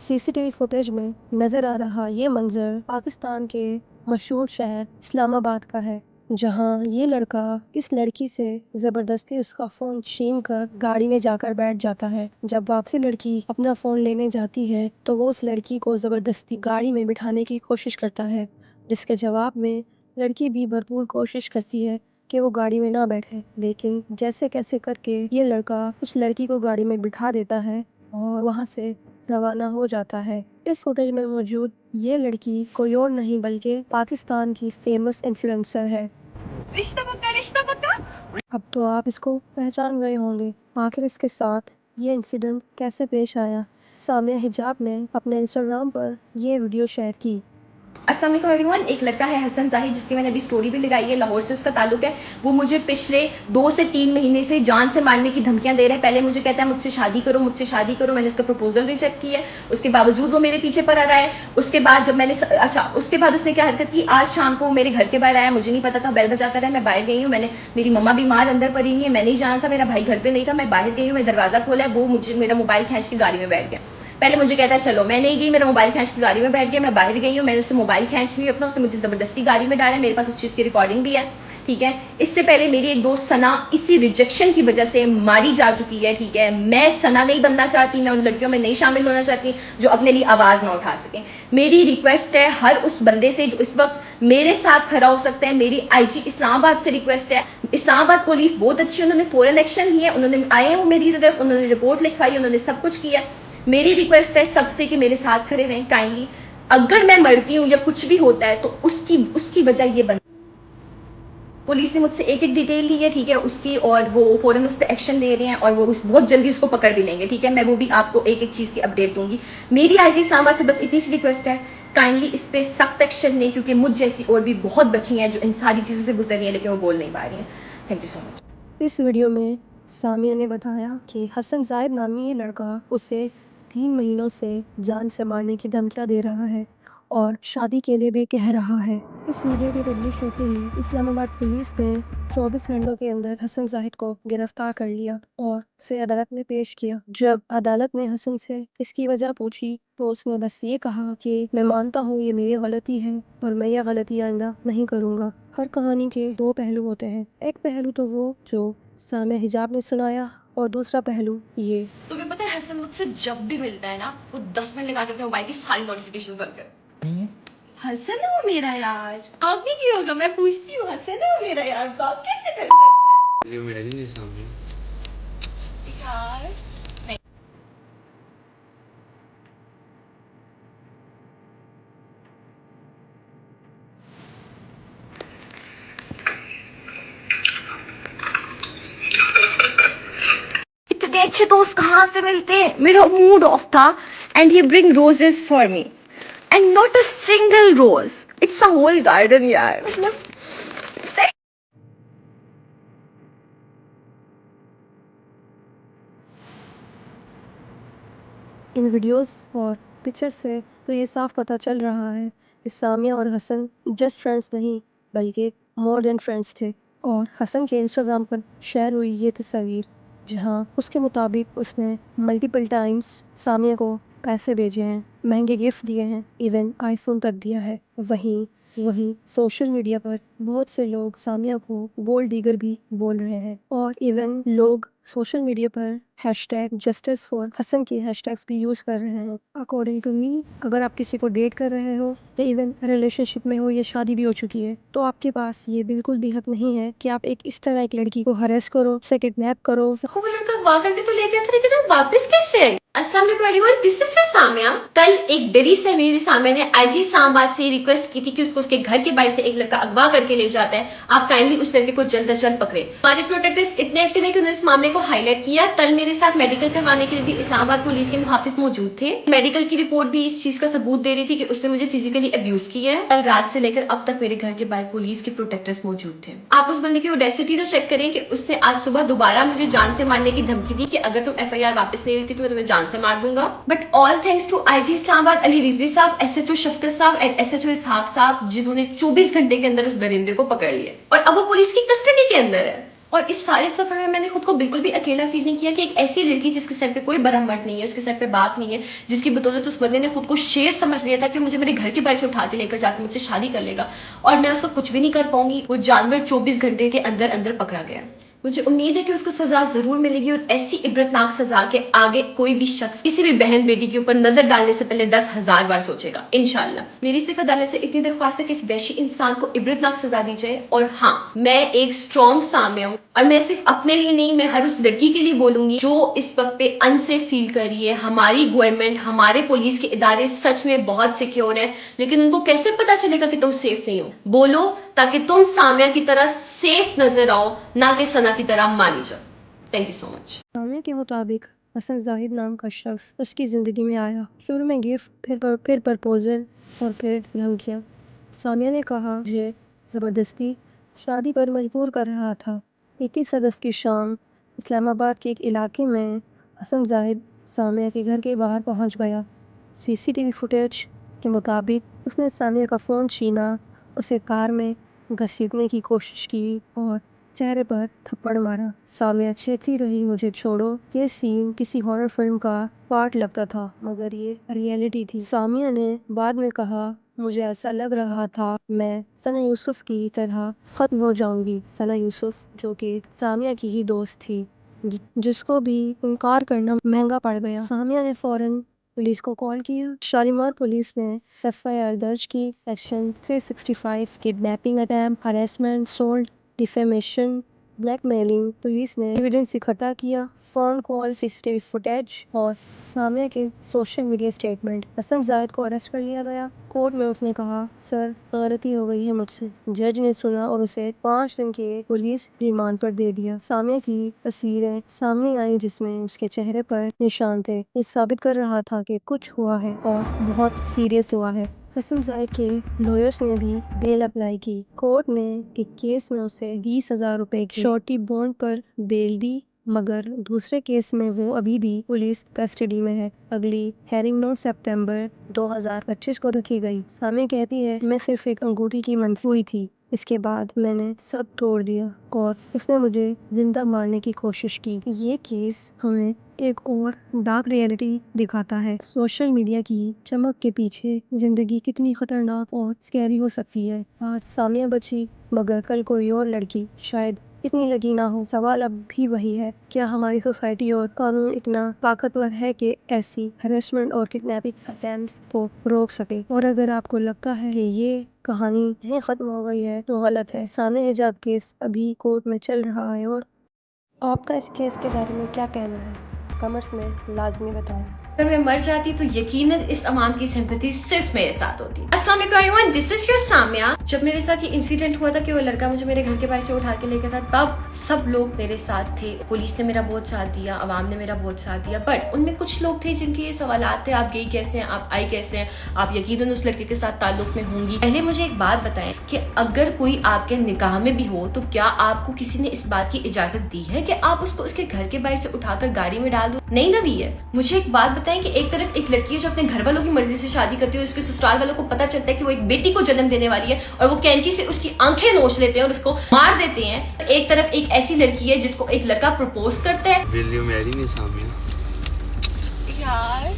CCTV footage में नजर आ रहा ये मंजर पाकिस्तान के मशहूर शहर इस्लामाबाद का है, जहां ये लड़का इस लड़की से जबरदस्ती उसका फोन छीन कर गाड़ी में जाकर बैठ जाता है। जब वापसी लड़की अपना फोन लेने जाती है तो वो उस लड़की को जबरदस्ती गाड़ी में बिठाने की कोशिश करता है, जिसके जवाब में लड़की भी भरपूर कोशिश करती है कि वो गाड़ी में ना बैठे, लेकिन जैसे कैसे करके ये लड़का उस लड़की को गाड़ी में बिठा देता है और वहाँ से रवाना हो जाता है। इस फुटेज में मौजूद ये लड़की कोई और नहीं बल्कि पाकिस्तान की फेमस इन्फ्लुएंसर है। रिश्ता पक्का रिश्ता पक्का। अब तो आप इसको पहचान गए होंगे। आखिर इसके साथ ये इंसिडेंट कैसे पेश आया? सामिया हिजाब ने अपने इंस्टाग्राम पर ये वीडियो शेयर की। अस्सलाम वालेकुम एवरीवन। एक लड़का है हसन जाहिद, जिसकी मैंने अभी स्टोरी भी लगाई है, लाहौर से उसका ताल्लुक है। वो मुझे पिछले 2 से 3 महीने से जान से मारने की धमकियां दे रहा है। पहले मुझे कहता है मुझसे शादी करो, मुझसे शादी करो। मैंने उसका प्रपोजल रिजेक्ट किया है, उसके बावजूद वो मेरे पीछे पड़ा रहा है। उसके बाद जब मैंने उसके बाद उसने क्या हरकत की, आज शाम को मेरे घर के बाहर आया, मुझे नहीं पता था, बेल बजा कर है, मैं बाहर गई हूँ। मेरी मम्मा बीमार अंदर पड़ी हुई है, मैं नहीं जाना था, मेरा भाई घर पे नहीं था, मैं बाहर गई हूँ, मैं दरवाजा खोला, वो मुझे मेरा मोबाइल खींच के गाड़ी में बैठ गया। पहले मुझे कहता है चलो, मैं नहीं गई, मेरा मोबाइल खींच के गाड़ी में बैठ गया, मैं बाहर गई हूँ, मैंने उससे मोबाइल खींच हुई अपना, उसने मुझे जबरदस्ती गाड़ी में डाला, मेरे पास उस चीज की रिकॉर्डिंग भी है। ठीक है, इससे पहले मेरी एक दोस्त सना इसी रिजेक्शन की वजह से मारी जा चुकी है। ठीक है, मैं सना नहीं बनना चाहती, मैं उन लड़कियों में नहीं शामिल होना चाहती जो अपने लिए आवाज ना उठा सके। मेरी रिक्वेस्ट है हर उस बंदे से जो इस वक्त मेरे साथ खड़ा हो सकता है, मेरी आईजी इस्लामाबाद से रिक्वेस्ट है। इस्लामाबाद पुलिस बहुत अच्छी, उन्होंने फौरन एक्शन लिया, उन्होंने आए हैं वो मेरी तरफ, उन्होंने रिपोर्ट लिखवाई, उन्होंने सब कुछ किया। मेरी रिक्वेस्ट है सबसे कि मेरे साथ खड़े रहें काइंडली। अगर मैं मरती हूँ या कुछ भी होता है तो उसकी उसकी वजह ये बन। पुलिस ने मुझसे एक एक डिटेल ली है, ठीक है, उसकी, और वो फौरन उस पर एक्शन ले रहे हैं और वो बहुत जल्दी उसको पकड़ भी लेंगे। ठीक है, मैं वो भी आपको एक एक चीज की अपडेट दूंगी। मेरी आईजी इस्लामाबाद से बस इतनी सी रिक्वेस्ट है, काइंडली इस पे सख्त एक्शन लें, क्योंकि मुझ जैसी और भी बहुत बच्ची हैं जो इन सारी चीजों से गुजर रही है लेकिन वो बोल नहीं पा रही हैं। Thank you so much. इस वीडियो में सामिया ने बताया कि हसन जाहिद नामी ये लड़का उसे 3 महीनों से जान से मारने की धमकियां दे रहा है और शादी के लिए भी कह रहा है। इस वीडियो की पब्लिश होते ही इस्लामाबाद पुलिस ने 24 घंटों के अंदर हसन जाहिद को गिरफ्तार कर लिया और उसे अदालत में पेश किया। जब अदालत ने हसन से इसकी वजह पूछी तो उसने बस ये कहा कि मैं मानता हूँ ये मेरी गलती है और मैं यह गलती आइंदा नहीं करूँगा। हर कहानी के 2 पहलू होते हैं। एक पहलू तो वो जो सामिया हिजाब ने सुनाया और दूसरा पहलू ये। तुम्हें पता है हसन मुझसे जब भी मिलता है ना, वो 10 मिनट लगा के अपने मोबाइल की सारी नोटिफिकेशन बंद कर। हसन है वो मेरा यार। आप भी क्यों होगा, मैं पूछती हूँ, हसन है वो मेरा यार, बात कैसे करते वीडियो में नहीं सामने। यार? नहीं। इतने अच्छे दोस्त कहाँ से मिलते हैं? मेरा मूड ऑफ था and he bring roses for me and not a single rose, it's a whole garden यार। मतलब इन वीडियोस और पिक्चर से तो ये साफ पता चल रहा है कि सामिया और हसन जस्ट फ्रेंड्स नहीं बल्कि मोर देन फ्रेंड्स थे। और हसन के इंस्टाग्राम पर शेयर हुई ये तस्वीर, जहां उसके मुताबिक उसने मल्टीपल टाइम्स सामिया को पैसे भेजे हैं, महंगे गिफ्ट दिए हैं, इवन आईफोन तक दिया है। वहीं वहीं सोशल मीडिया पर बहुत से लोग सामिया को गोल्ड डिगर भी बोल रहे हैं और इवन लोग सोशल मीडिया पर हैशटैग जस्टिस फॉर हसन के हैशटैग्स भी यूज़ कर रहे हैं। अकॉर्डिंग टू मी, अगर आप किसी को डेट कर रहे हो या इवन रिलेशनशिप में हो या शादी भी हो चुकी है तो आपके पास ये बिल्कुल भी हक नहीं है कि आप एक इस तरह एक लड़की को हरेस करो, उसे किडनैप करो। वो लड़का वाह करके तो ले गया था, लेकिन अब वापस कैसे आए? अस्सलाम वालेकुम everyone, this is your Samia. कल एक डेली से मेरी सामिया ने आईजी इस्लामाबाद से रिक्वेस्ट की थी कि उसको उसके घर के बाहर से एक लड़का अगवा करके ले जाता है, आप काइंडली उस लड़के को जल्द अज जल्द पकड़े। हमारे प्रोटेक्टर्स इतने एक्टिव है कि उन्होंने इस मामले को हाईलाइट किया। कल मेरे साथ मेडिकल करवाने के लिए भी इस्लामाबाद पुलिस के मुहाफिज मौजूद थे। मेडिकल की रिपोर्ट भी इस चीज का सबूत दे रही थी कि उसने मुझे फिजिकली अब्यूज किया है। कल रात से लेकर अब तक मेरे घर के बाहर पुलिस के प्रोटेक्टर्स मौजूद थे। आप उस बंदे की ऑडेसिटी तो चेक करें कि उसने आज सुबह दोबारा मुझे जान से मारने की धमकी दी कि अगर तुम एफआईआर वापस नहीं लेती तो मैं तुम्हें जान से मार दूंगा। But all thanks to IG Islamabad Ali Rizvi साहब, एसएचओ शफकत साहब एंड एसएचओ इसहाक साहब, जिन्होंने 24 घंटे के अंदर उस दरिंदे को पकड़ लिया और अब वो पुलिस की कस्टडी के अंदर है। और इस सारे सफर में मैंने खुद को बिल्कुल भी अकेला फील नहीं किया कि एक ऐसी लड़की जिसके सर पे कोई बरहम मट नहीं है, उसके सर पे बात नहीं है, जिसकी बदौलत उस बंदे ने खुद को शेर समझ लिया था कि मुझे मेरे घर के बाहर से उठा के लेकर जाकर मुझसे शादी कर लेगा और मैं उसका कुछ भी नहीं कर पाऊंगी। वो जानवर 24 घंटे के अंदर अंदर पकड़ा गया। मुझे उम्मीद है कि उसको सजा जरूर मिलेगी और ऐसी इबरतनाक सजा के आगे कोई भी शख्स किसी भी बहन बेटी के ऊपर नजर डालने से पहले 10,000 बार सोचेगा। इंशाल्लाह मेरी सिर्फ अदालत से इतनी दरख्वास्त है कि इस वैशी इंसान को इबरतनाक सजा दी जाए। और हाँ, मैं एक स्ट्रॉन्ग सामिया हूँ और मैं सिर्फ अपने लिए नहीं, मैं हर उस लड़की के लिए बोलूंगी जो इस वक्त पे अनसेफ फील कर रही है। हमारी गवर्नमेंट, हमारे पुलिस के इदारे सच में बहुत सिक्योर है, लेकिन उनको कैसे पता चलेगा कि तुम सेफ नहीं हो? बोलो ताकि तुम सामिया की तरह सेफ नजर आओ, ना कि सना की तरह मानी जाओ। Thank you so much. Samia के मुताबिक हसन जाहिद नाम का शख्स उसकी ज़िंदगी में आया। शुरू में गिफ्ट, फिर प्रपोजल और फिर धमकियाँ। सामिया ने कहा मुझे ज़बरदस्ती शादी पर मजबूर कर रहा था। 21 अगस्त की शाम इस्लामाबाद के एक इलाके में हसन जाहिद सामिया के घर के बाहर पहुंच गया। सीसीटीवी फुटेज के मुताबिक उसने सामिया का फ़ोन छीना, उसे कार में घसीटने की कोशिश की और चेहरे पर थप्पड़ मारा। सामिया चीखती रही, मुझे छोड़ो। ये सीन किसी हॉरर फिल्म का पार्ट लगता था, मगर ये रियलिटी थी। सामिया ने बाद में कहा, मुझे ऐसा लग रहा था मैं सना यूसुफ की तरह ख़त्म हो जाऊंगी। सना यूसुफ जो कि सामिया की ही दोस्त थी, जिसको भी इनकार करना महंगा पड़ गया। सामिया ने फौरन पुलिस को कॉल किया। शालीमार पुलिस ने FIR दर्ज की। Section 365 kidnapping attempt, harassment, assault, defamation, blackmailing. Police ने एविडेंस इकट्ठा किया, फोन कॉल, सीसीटीवी फुटेज और सामिया के social media statement. Hasan Zahid को अरेस्ट कर लिया गया। कोर्ट में उसने कहा, सर गलती हो गई है मुझसे। जज ने सुना और उसे 5 दिन के पुलिस रिमांड पर दे दिया। सामिया की तस्वीरें सामने आई जिसमें उसके चेहरे पर निशान थे। ये साबित कर रहा था कि कुछ हुआ है और बहुत सीरियस हुआ है। हसन जाहिद के लॉयर्स ने भी बेल अप्लाई की। कोर्ट ने एक केस में उसे 20,000 रुपए की श्योरिटी बॉन्ड पर बेल दी, मगर दूसरे केस में वो अभी भी पुलिस कस्टडी में है। अगली हेयरिंग 9 सितंबर 2025 को रखी गई। सामिया कहती है, मैं सिर्फ एक अंगूठी की मंसूई थी, इसके बाद मैंने सब तोड़ दिया और उसने मुझे जिंदा मारने की कोशिश की। ये केस हमें एक और डार्क रियलिटी दिखाता है। सोशल मीडिया की चमक के पीछे जिंदगी कितनी खतरनाक और स्कैरी हो सकती है। आज सामिया बची, मगर कल कोई और लड़की शायद इतनी लगी ना हो। सवाल अब भी वही है, क्या हमारी सोसाइटी और कानून इतना ताकतवर है कि ऐसी हरेसमेंट और किडनैपिंग अटेम्प्ट्स को रोक सके? और अगर आपको लगता है कि ये कहानी यहीं खत्म हो गई है तो गलत है। सानिया हिजाब केस अभी कोर्ट में चल रहा है और आपका इस केस के बारे में क्या कहना है? कमेंट्स में लाजमी बताएं। अगर मैं मर जाती तो यकीनन इस अवाम की सिंपैथी सिर्फ मेरे साथ होती। अस्सलाम वालेकुम everyone, this is your Samia. जब मेरे साथ ये इंसिडेंट हुआ था कि वो लड़का मुझे मेरे घर के बाहर से उठा के लेकर था, तब सब लोग मेरे साथ थे। पुलिस ने मेरा बहुत साथ दिया, अवाम ने मेरा बहुत साथ दिया, बट उनमें कुछ लोग थे जिनके ये सवालात थे, आप गई कैसे हैं, आप आई कैसे हैं, आप यकीनन उस लड़के के साथ ताल्लुक में होंगी। पहले मुझे एक बात बताएं कि अगर कोई आपके निकाह में भी हो तो क्या आपको किसी ने इस बात की इजाजत दी है कि आप उसको उसके घर के बाहर से उठाकर गाड़ी में डाल दो? नहीं ना दी है। मुझे एक बात बताएं कि एक तरफ एक लड़की है जो अपने घर वालों की मर्जी से शादी करती है, उसके ससुराल वालों को पता चलता है कि वो एक बेटी को जन्म देने वाली है और वो कैंची से उसकी आंखें नोच लेते हैं और उसको मार देते हैं। एक तरफ एक ऐसी लड़की है जिसको एक लड़का प्रपोज करता है, Will you marry me, Samia? यार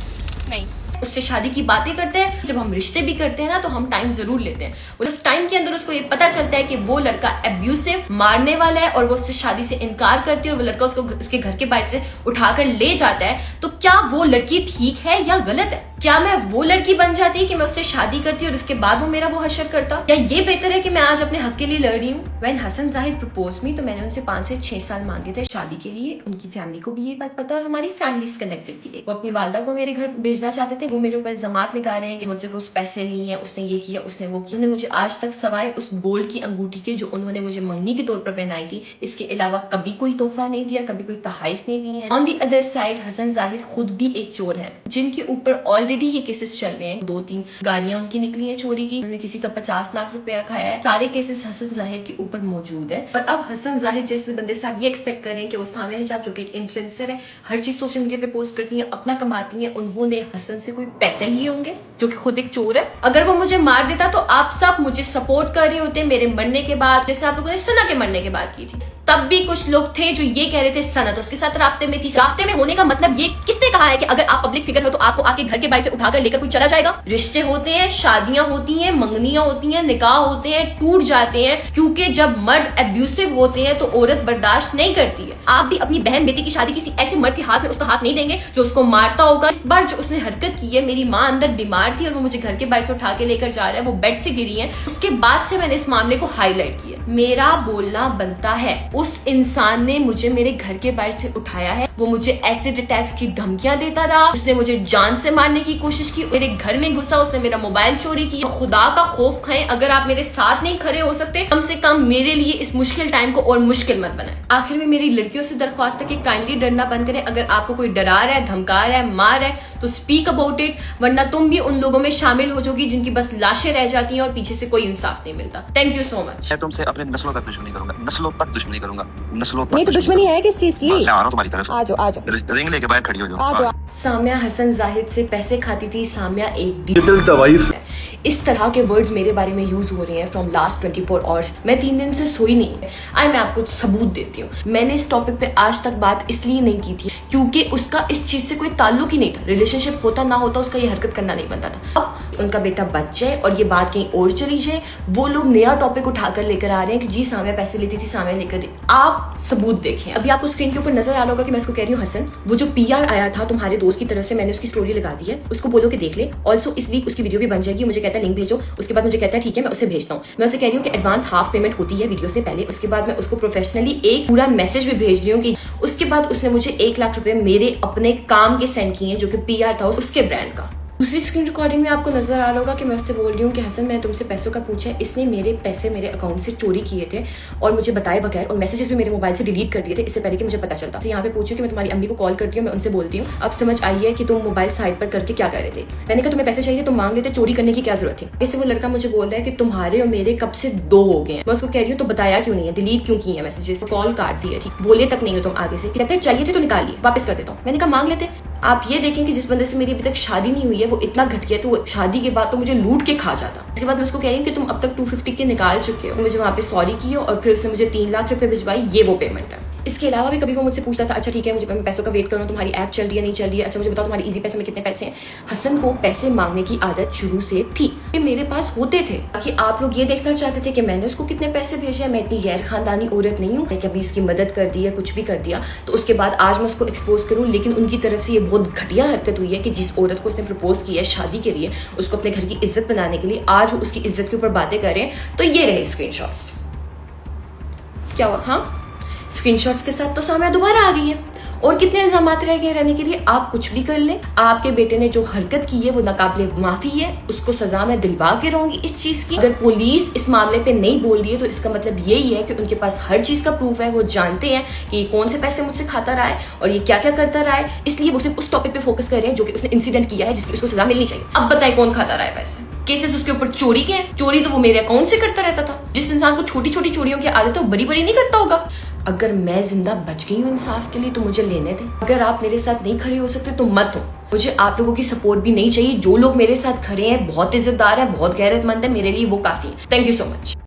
नहीं, उससे शादी की बातें करते हैं। जब हम रिश्ते भी करते हैं ना तो हम टाइम जरूर लेते हैं। उस टाइम के अंदर उसको ये पता चलता है कि वो लड़का एब्यूसिव, मारने वाला है और वो उससे शादी से इनकार करती है और वो लड़का उसको उसके घर के बाहर से उठाकर ले जाता है। तो क्या वो लड़की ठीक है या गलत है? क्या मैं वो लड़की बन जाती कि मैं उससे शादी करती और उसके बाद वो मेरा वो हशर करता, या ये बेहतर है कि मैं आज अपने हक के लिए लड़ रही हूँ? When Hasan Zahid propose me तो मैंने उनसे 5 से 6 साल मांगे थे शादी के लिए। उनकी फैमिली को भी ये बात पता और हमारी फैमिली कनेक्टेड थी। वो अपनी वालदा को मेरे घर भेजना चाहते थे। वो मेरे ऊपर इल्जामात लगा रहे हैं कि मुझसे कुछ पैसे लिए हैं, उसने ये किया, उसने वो किया। उन्होंने मुझे आज तक सवाए उस गोल्ड की अंगूठी के जो उन्होंने मुझे मंगनी के तौर पर पहनाई थी, इसके अलावा कभी कोई तोहफा नहीं दिया, कभी कोई तहाइफ नहीं दी है। On the other side Hasan Zahid खुद भी एक चोर है जिनके ऊपर ऑलरेडी ये केसेस चल रहे हैं। 2-3 गाड़ियां उनकी निकली हैं चोरी की, उन्होंने किसी का 50 लाख रुपया खाया है। सारे केसेस हसन जाहिद के ऊपर मौजूद है। और अब हसन जाहिद जैसे बंदे से आप ये एक्सपेक्ट करें कि वो सामिया हिजाब जो कि एक इन्फ्लुएंसर है, हर चीज सोशल मीडिया पे पोस्ट करती है, अपना कमाती है, उन्होंने हसन से कोई पैसे लिए होंगे जो कि खुद एक चोर है। अगर वो मुझे मार देता तो आप सब मुझे सपोर्ट कर रहे होते मेरे मरने के बाद, जैसे आप लोगों ने सना के मरने के बाद की थी। तब भी कुछ लोग थे जो ये कह रहे थे सनत उसके साथ राब्ते में थी। राब्ते में होने का मतलब ये किसने कहा है कि अगर आप पब्लिक फिगर हो तो आपको आके घर के बाहर से उठाकर लेकर कोई चला जाएगा? रिश्ते होते हैं, शादियां होती हैं, मंगनियां होती हैं, निकाह होते हैं, टूट जाते हैं, क्योंकि जब मर्द एब्यूसिव होते हैं तो औरत बर्दाश्त नहीं करती है। आप भी अपनी बहन बेटी की शादी किसी ऐसे मर्द के हाथ में उसका हाथ नहीं देंगे जो उसको मारता होगा। इस बार जो उसने हरकत की है, मेरी माँ अंदर बीमार थी और वो मुझे घर के बाहर से उठा के लेकर जा रहा है, वो बेड से गिरी है, उसके बाद से मैंने इस मामले को हाईलाइट किया। मेरा बोलना बनता है, उस इंसान ने मुझे मेरे घर के बाहर से उठाया है, वो मुझे एसिड अटैक्स की धमकियां देता रहा, उसने मुझे जान से मारने की कोशिश की, मेरे घर में घुसा, उसने मेरा मोबाइल चोरी किया। खुदा का खौफ खाएं, अगर आप मेरे साथ नहीं खड़े हो सकते, कम से कम मेरे लिए इस मुश्किल टाइम को और मुश्किल मत बनाएं। आखिर में मेरी लड़कियों से दरख्वास्त है कि काइंडली डरना बंद करें। अगर आपको कोई डरा रहा है, धमका रहा है, मार रहा है तो स्पीक अबाउट इट, वरना तुम भी उन लोगों में शामिल हो जाओगी जिनकी बस लाशें रह जाती हैं और पीछे से कोई इंसाफ नहीं मिलता। Thank you so much. मैं तुमसे अपने नस्लों तक दुश्मनी करूंगा, नस्लों तक दुश्मनी करूंगा, नस्लों तक। नहीं तो दुश्मनी है किस चीज की? मैं आ रहा हूं तुम्हारी तरफ। आ जाओ रिंग लेके बाहर खड़ी हो जाओ। आ जाओ। सामिया हसन जाहिद से पैसे खाती थी, सामिया एक लिटिल तवाइफ। इस तरह के वर्ड्स मेरे बारे में यूज हो रहे हैं फ्रॉम लास्ट 24 आवर्स। मैं 3 दिन से सोई नहीं। मैं आपको सबूत देती हूँ। मैंने इस टॉपिक पे आज तक बात इसलिए नहीं की थी क्योंकि उसका इस चीज से कोई ताल्लुक ही नहीं था। रिलेशनशिप होता ना होता उसका ये हरकत करना नहीं बनता था। अब उनका बेटा बच जाए और ये बात कहीं और चली जाए, वो लोग नया टॉपिक उठाकर लेकर आ रहे हैं कि जी सामिया पैसे लेती थी, सामिया लेकर दी। आप सबूत देखें। अभी आपको स्क्रीन के ऊपर नजर आ रहा होगा कि मैं इसको कह रही हूँ हसन, वो जो PR आया था तुम्हारे दोस्त की तरफ से, मैंने उसकी स्टोरी लगा दी है, उसको बोलो कि देख ले। ऑल्सो इस वीक उसकी वीडियो भी बन जाएगी। मुझे कहता है लिंक भेजो, उसके बाद मुझे कहता है ठीक है मैं उसे भेजता हूँ। मैं उसे कह रही हूँ कि एडवांस हाफ पेमेंट होती है वीडियो से पहले, उसके बाद मैं उसको प्रोफेशनली एक पूरा मैसेज भी भेज रही हूँ कि उसके बाद उसने मुझे 1 लाख रुपए मेरे अपने काम के सेंड किए जो कि PR था उसके ब्रांड का। दूसरी स्क्रीन रिकॉर्डिंग में आपको नजर आ रहा होगा कि मैं उससे बोल रही हूँ कि हसन मैं तुमसे पैसों का पूछा है, इसने मेरे पैसे मेरे अकाउंट से चोरी किए थे और मुझे बताए बगैर, और मैसेजेस भी मेरे मोबाइल से डिलीट कर दिए थे इससे पहले कि मुझे पता चलता। यहाँ पे पूछी कि मैं तुम्हारी अम्मी को कॉल करती हूँ, मैं उनसे बोलती हूँ अब समझ आई है कि तुम मोबाइल साइड पर करके क्या कर रहे थे। मैंने कहा तुम्हें पैसे चाहिए तुम मांग लेते, चोरी करने की क्या जरूरत थी। इससे वो लड़का मुझे बोल रहा है कि तुम्हारे और मेरे कब से 2 हो गए हैं। मैं उसको कह रही हूँ तो बताया क्यों नहीं है, डिलीट क्यों की है मैसेजेस, कॉल काट दी है, ठीक बोले तक नहीं हो तुम आगे से। कहते हैं चाहिए थे तो निकालिए वापस कर देता हूँ। मैंने कहा मांग लेते। आप ये देखें कि जिस बंदे से मेरी अभी तक शादी नहीं हुई है वो इतना घटिया, तो वो शादी के बाद तो मुझे लूट के खा जाता। उसके बाद मैं उसको कह रही हूँ कि तुम अब तक 250 के निकाल चुके हो, मुझे वहां पे सॉरी की और फिर उसने मुझे 3 लाख रुपए भिजवाई, ये वो पेमेंट है। इसके अलावा भी कभी वो मुझसे पूछता था अच्छा ठीक है मुझे मैं पैसों का वेट करूँ, तुम्हारी ऐप चल रही है नहीं चल रही है, अच्छा मुझे बताओ तुम्हारी इजी पैसे में कितने पैसे हैं। हसन को पैसे मांगने की आदत शुरू से थी, मेरे पास होते थे ताकि आप लोग ये देखना चाहते थे कि मैंने उसको कितने पैसे भेजे। मैं इतनी गैर खानदानी औरत नहीं हूँ कि अभी उसकी मदद कर दी है कुछ भी कर दिया तो उसके बाद आज मैं उसको एक्सपोज करूँ। लेकिन उनकी तरफ से ये बहुत घटिया हरकत हुई है कि जिस औरत को उसने प्रपोज किया है शादी के लिए, उसको अपने घर की इज्जत बनाने के लिए, आज वो उसकी इज्जत के ऊपर बातें कर रहे हैं। तो ये रहे स्क्रीनशॉट्स। क्या हुआ? हाँ स्क्रीनशॉट्स के साथ तो सामिया दोबारा आ गई है और कितने इल्जाम रह गए रहने के लिए। आप कुछ भी कर लें, आपके बेटे ने जो हरकत की है वो नाकाबिले माफी है, उसको सजा मैं दिलवा के रहूंगी इस चीज की। अगर पुलिस इस मामले पे नहीं बोल रही है तो इसका मतलब यही है कि उनके पास हर चीज का प्रूफ है, वो जानते हैं कि कौन से पैसे मुझसे खाता रहा है और ये क्या क्या करता रहा है, इसलिए वो सिर्फ उस टॉपिक पे फोकस कर रहे हैं जो कि उसने इंसिडेंट किया है जिसकी उसको सजा मिलनी चाहिए। अब बताए कौन खाता रहा है पैसे? केसेस उसके ऊपर चोरी के हैं, चोरी तो वो मेरे अकाउंट से करता रहता था। जिस इंसान को छोटी छोटी चोरियों की आदत है वो बड़ी बड़ी नहीं करता होगा। अगर मैं जिंदा बच गई हूँ इंसाफ के लिए तो मुझे लेने दें। अगर आप मेरे साथ नहीं खड़े हो सकते तो मत हो। मुझे आप लोगों की सपोर्ट भी नहीं चाहिए। जो लोग मेरे साथ खड़े हैं बहुत इज्जतदार है, बहुत गैरतमंद है, मेरे लिए वो काफी है। Thank you so much.